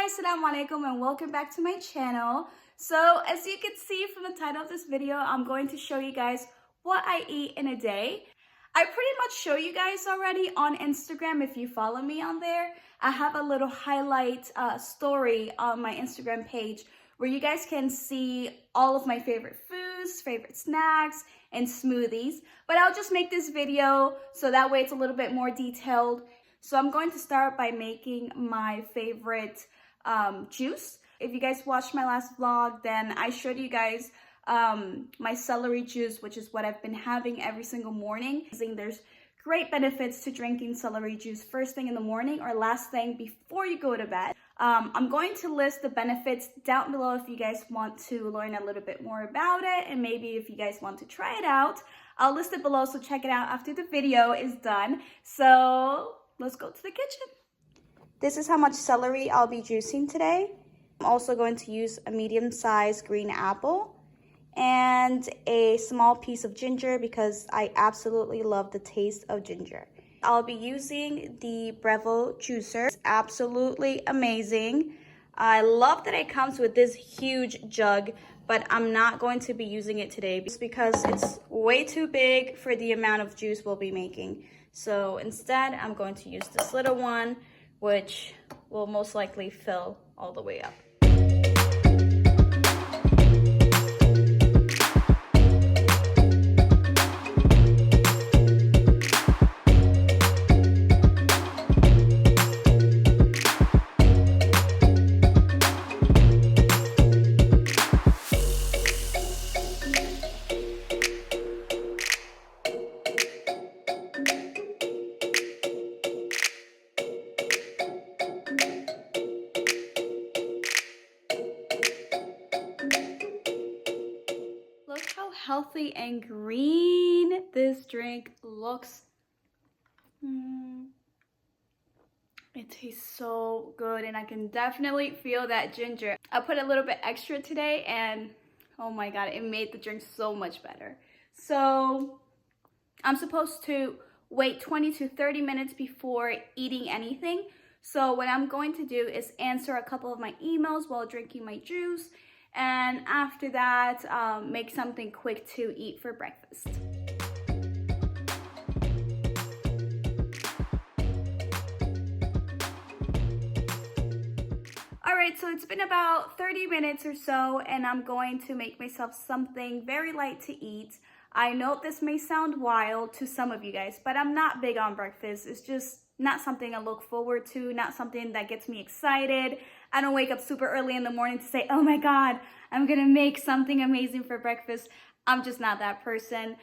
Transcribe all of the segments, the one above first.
guys, assalamu alaikum and welcome back to my channel. So as you can see from the title of this video, I'm going to show you guys what I eat in a day. I pretty much show you guys already on Instagram if you follow me on there. I have a little highlight story on my Instagram page where you guys can see all of my favorite foods, favorite snacks, and smoothies. But I'll just make this video so that way it's a little bit more detailed. So I'm going to start by making my favorite juice. If you guys watched my last vlog, then I showed you guys my celery juice, which is what I've been having every single morning. There's great benefits to drinking celery juice first thing in the morning or last thing before you go to bed. I'm going to list the benefits down below if you guys want to learn a little bit more about it, and maybe if you guys want to try it out, I'll list it below, so check it out after the video is done. So let's go to the kitchen. This is how much celery I'll be juicing today. I'm also going to use a medium-sized green apple and a small piece of ginger because I absolutely love the taste of ginger. I'll be using the Breville juicer. It's absolutely amazing. I love that it comes with this huge jug, but I'm not going to be using it today just because it's way too big for the amount of juice we'll be making. So instead, I'm going to use this little one, which will most likely fill all the way up. Healthy and green this drink looks. It tastes so good, and I can definitely feel that ginger. I put a little bit extra today, and oh my god, it made the drink so much better. So I'm supposed to wait 20 to 30 minutes before eating anything. So what I'm going to do is answer a couple of my emails while drinking my juice, and after that, make something quick to eat for breakfast. Alright, so it's been about 30 minutes or so, and I'm going to make myself something very light to eat. I know this may sound wild to some of you guys, but I'm not big on breakfast. It's just not something I look forward to, not something that gets me excited. I don't wake up super early in the morning to say, oh my god, I'm gonna make something amazing for breakfast. I'm just not that person.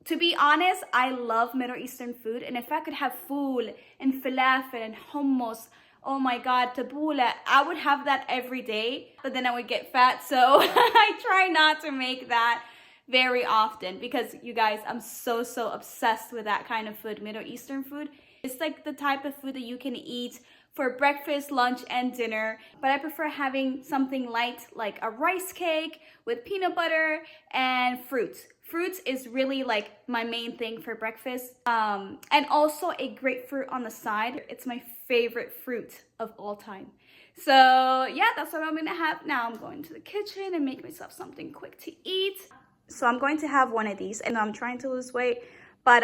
To be honest, I love Middle Eastern food, and if I could have fool and falafel and hummus, oh my god, tabbouleh, I would have that every day, but then I would get fat, so I try not to make that very often because, you guys, I'm so obsessed with that kind of food, Middle Eastern food. It's like the type of food that you can eat for breakfast, lunch, and dinner. But I prefer having something light like a rice cake with peanut butter and fruits. Fruits is really like my main thing for breakfast. And also a grapefruit on the side. It's my favorite fruit of all time. So yeah, that's what I'm gonna have. Now I'm going to the kitchen and make myself something quick to eat. So I'm going to have one of these, and I'm trying to lose weight. But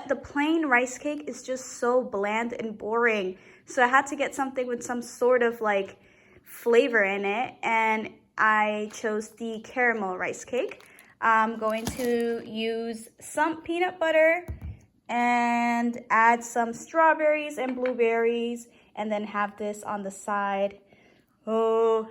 the plain rice cake is just so bland and boring. So I had to get something with some sort of like flavor in it. And I chose the caramel rice cake. I'm going to use some peanut butter and add some strawberries and blueberries. And then have this on the side. Oh,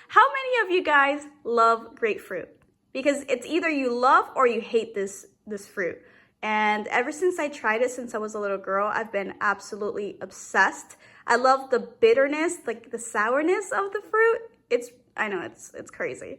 how many of you guys love grapefruit? Because it's either you love or you hate this fruit. And ever since I tried it since I was a little girl, I've been absolutely obsessed. I love the bitterness, like the sourness of the fruit. I know, it's crazy.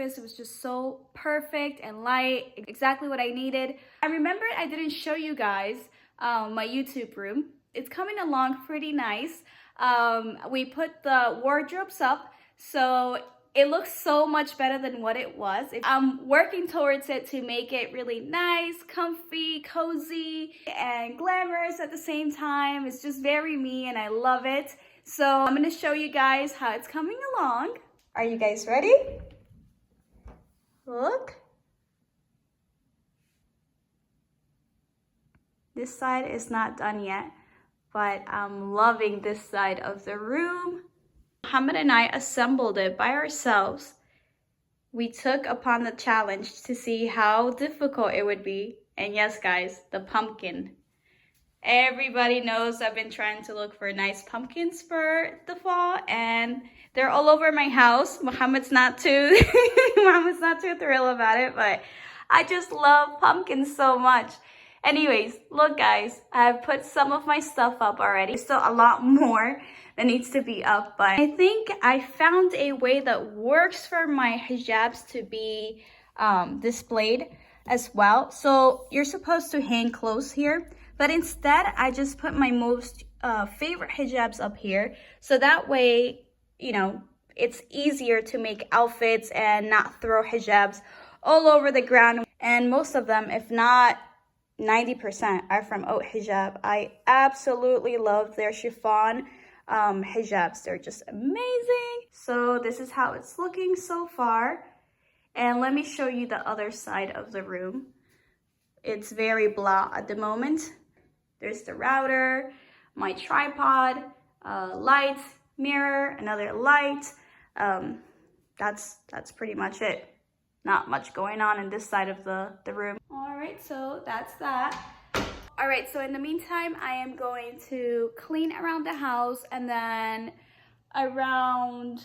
breakfast. It was just so perfect and light, exactly what I needed. I remember I didn't show you guys my YouTube room. It's coming along pretty nice. We put the wardrobes up, so it looks so much better than what it was. I'm working towards it to make it really nice, comfy, cozy, and glamorous at the same time. It's just very me and I love it. So I'm gonna show you guys how it's coming along. Are you guys ready? Look. This side is not done yet, but I'm loving this side of the room. Muhammad and I assembled it by ourselves. We took upon the challenge to see how difficult it would be. And yes, guys, the pumpkin. Everybody knows I've been trying to look for nice pumpkins for the fall, and they're all over my house. Muhammad's not too thrilled about it, but I just love pumpkins so much. Anyways, look guys, I've put some of my stuff up already. There's still a lot more that needs to be up, but I think I found a way that works for my hijabs to be displayed as well. So you're supposed to hang close here, but instead I just put my most favorite hijabs up here. So that way, you know, it's easier to make outfits and not throw hijabs all over the ground. And most of them, if not 90%, are from Haute Hijab. I absolutely love their chiffon hijabs. They're just amazing. So this is how it's looking so far. And let me show you the other side of the room. It's very blah at the moment. There's the router, my tripod, light, mirror, another light. That's pretty much it. Not much going on in this side of the room. All right, so that's that. All right, so in the meantime, I am going to clean around the house, and then around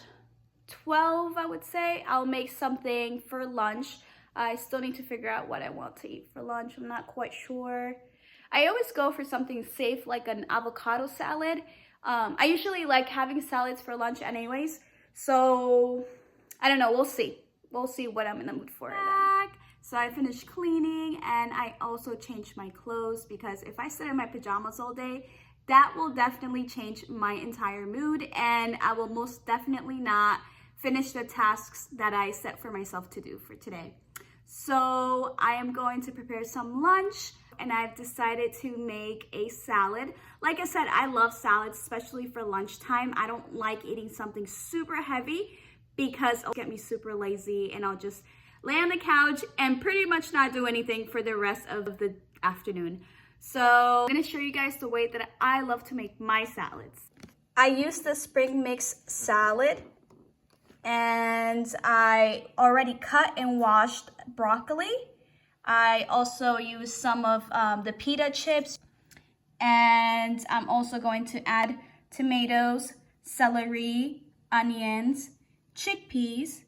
12, I would say, I'll make something for lunch. I still need to figure out what I want to eat for lunch. I'm not quite sure. I always go for something safe, like an avocado salad. I usually like having salads for lunch anyways, so I don't know, we'll see. We'll see what I'm in the mood for then. So I finished cleaning, and I also changed my clothes, because if I sit in my pajamas all day, that will definitely change my entire mood, and I will most definitely not finish the tasks that I set for myself to do for today. So I am going to prepare some lunch, and I've decided to make a salad. Like I said, I love salads, especially for lunchtime. I don't like eating something super heavy, because it'll get me super lazy and I'll just lay on the couch and pretty much not do anything for the rest of the afternoon. So I'm gonna show you guys the way that I love to make my salads. I use the spring mix salad, and I already cut and washed broccoli. I also use some of the pita chips, and I'm also going to add tomatoes, celery, onions, chickpeas,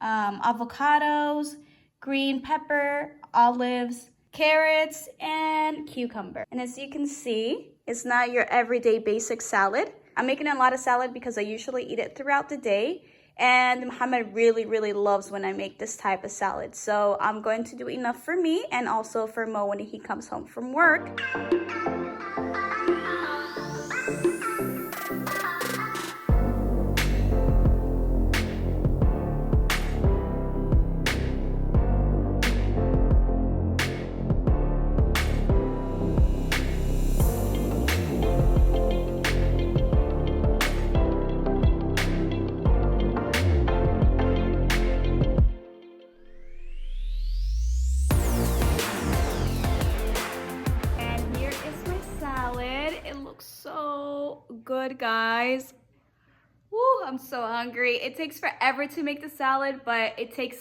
avocados, green pepper, olives, carrots, and cucumber. And as you can see, it's not your everyday basic salad. I'm making a lot of salad because I usually eat it throughout the day, and Muhammad really loves when I make this type of salad. So I'm going to do enough for me and also for Mo when he comes home from work. Good, guys. Woo, I'm so hungry. It takes forever to make the salad, but it takes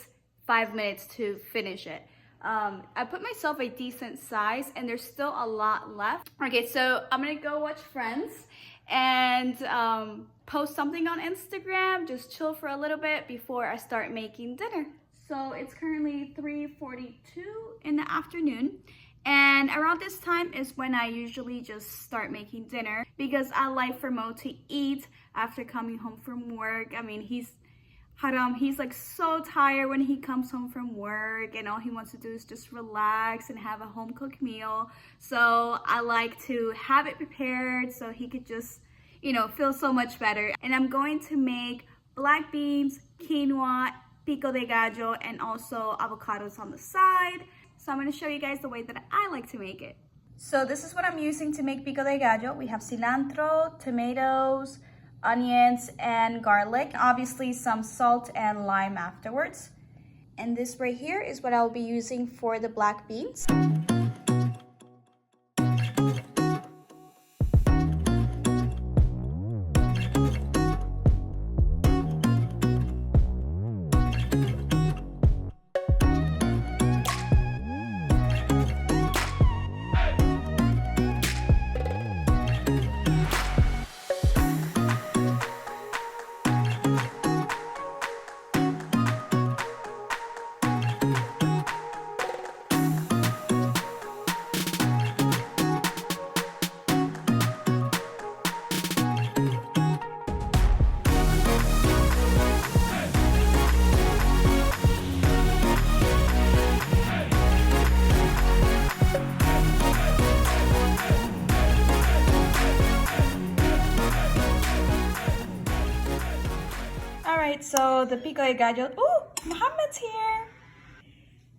5 minutes to finish it. I put myself a decent size, and there's still a lot left. Okay, so I'm gonna go watch Friends and post something on Instagram, just chill for a little bit before I start making dinner. So it's currently 3:42 in the afternoon. And around this time is when I usually just start making dinner, because I like for Mo to eat after coming home from work. I mean, he's He's like so tired when he comes home from work and all he wants to do is just relax and have a home cooked meal. So I like to have it prepared so he could just, you know, feel so much better. And I'm going to make black beans, quinoa, Pico De Gallo, and also avocados on the side. So I'm going to show you guys the way that I like to make it. So this is what I'm using to make Pico De Gallo. We have cilantro, tomatoes, onions, and garlic. Obviously some salt and lime afterwards. And this right here is what I'll be using for the black beans. Alright, so the Pico De Gallo. Oh, Muhammad's here.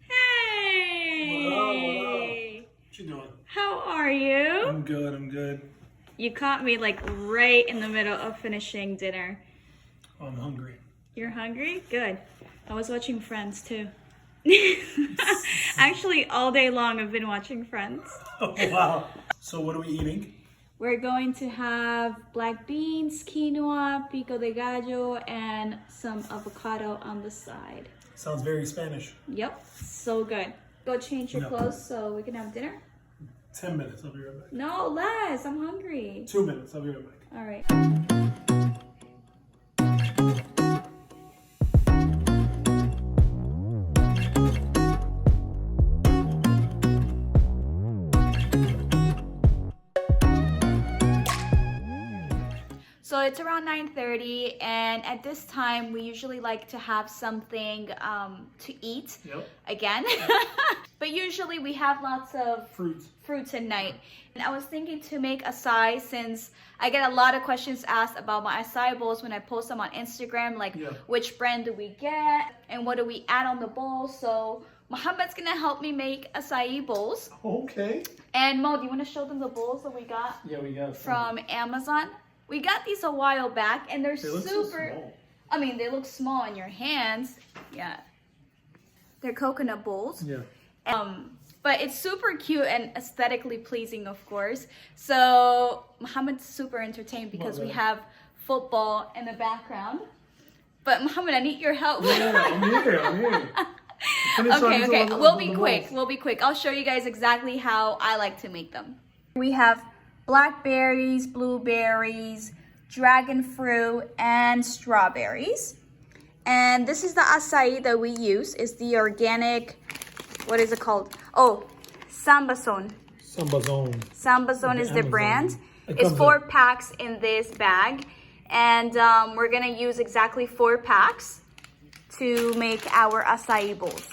Hey! Hello. What you doing? How are you? I'm good, I'm good. You caught me like right in the middle of finishing dinner. Oh, I'm hungry. You're hungry? Good. I was watching Friends too. Actually, all day long I've been watching Friends. Oh, wow. So what are we eating? We're going to have black beans, quinoa, Pico De Gallo, and some avocado on the side. Sounds very Spanish. Yep, so good. Go change your No. clothes so we can have dinner. 10 minutes, I'll be right back. No, less. I'm hungry. 2 minutes, I'll be right back. All right. So it's around 9:30, and at this time we usually like to have something to eat. Yep. Again. But usually we have lots of fruits at night. And I was thinking to make acai, since I get a lot of questions asked about my acai bowls when I post them on Instagram, like which brand do we get and what do we add on the bowl. So Muhammad's gonna help me make acai bowls. Okay. And Mo, do you want to show them the bowls that we got? Yeah, we got from Amazon. We got these a while back, and they're super. So small. I mean, they look small in your hands. Yeah. They're coconut bowls. Yeah. But it's super cute and aesthetically pleasing, of course. So Muhammad's super entertained because we have football in the background. But Muhammad, I need your help. Yeah, I'm here. Okay. We'll be quick. I'll show you guys exactly how I like to make them. We have blackberries, blueberries, dragon fruit, and strawberries. And this is the acai that we use. It's the organic, what is it called? Oh, Sambazon. Sambazon is the brand. It's 4 packs in this bag. And we're gonna use exactly 4 packs to make our acai bowls.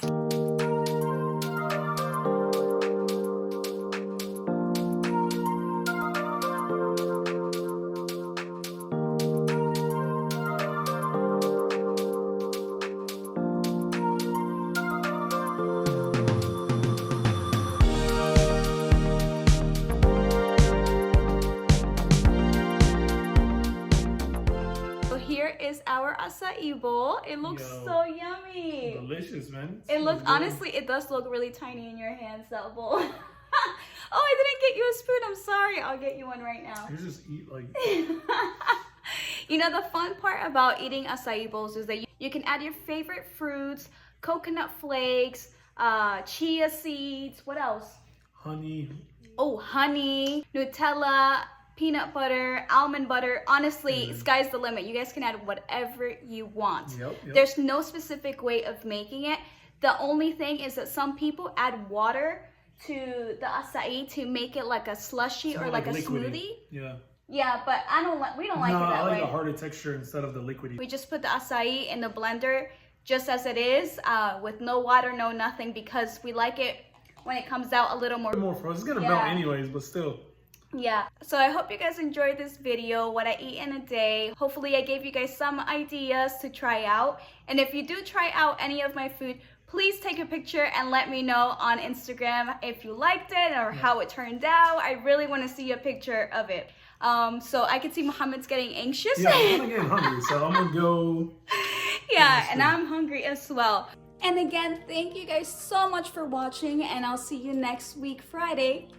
Is our acai bowl. It looks so yummy. Delicious, man. It looks, honestly, it does look really tiny in your hands, that bowl. Oh, I didn't get you a spoon. I'm sorry. I'll get you one right now. You just eat like... You know, the fun part about eating acai bowls is that you can add your favorite fruits, coconut flakes, chia seeds, what else? Honey. Oh, honey, Nutella, peanut butter, almond butter. Honestly, sky's the limit. You guys can add whatever you want. Yep. There's no specific way of making it. The only thing is that some people add water to the acai to make it like a slushy or like a smoothie. Yeah. Yeah, but we don't like No, it that I like way. a harder texture instead of the liquidy. We just put the acai in the blender just as it is, with no water, no nothing, because we like it when it comes out a little more Frozen. It's gonna melt anyways, but still. Yeah, so I hope you guys enjoyed this video, what I eat in a day. Hopefully I gave you guys some ideas to try out. And if you do try out any of my food, please take a picture and let me know on Instagram if you liked it or how it turned out. I really want to see a picture of it. So I can see Muhammad's getting anxious. Yeah, I'm gonna get hungry, so I'm gonna go. Yeah, and I'm hungry as well. And again, thank you guys so much for watching, and I'll see you next week, Friday.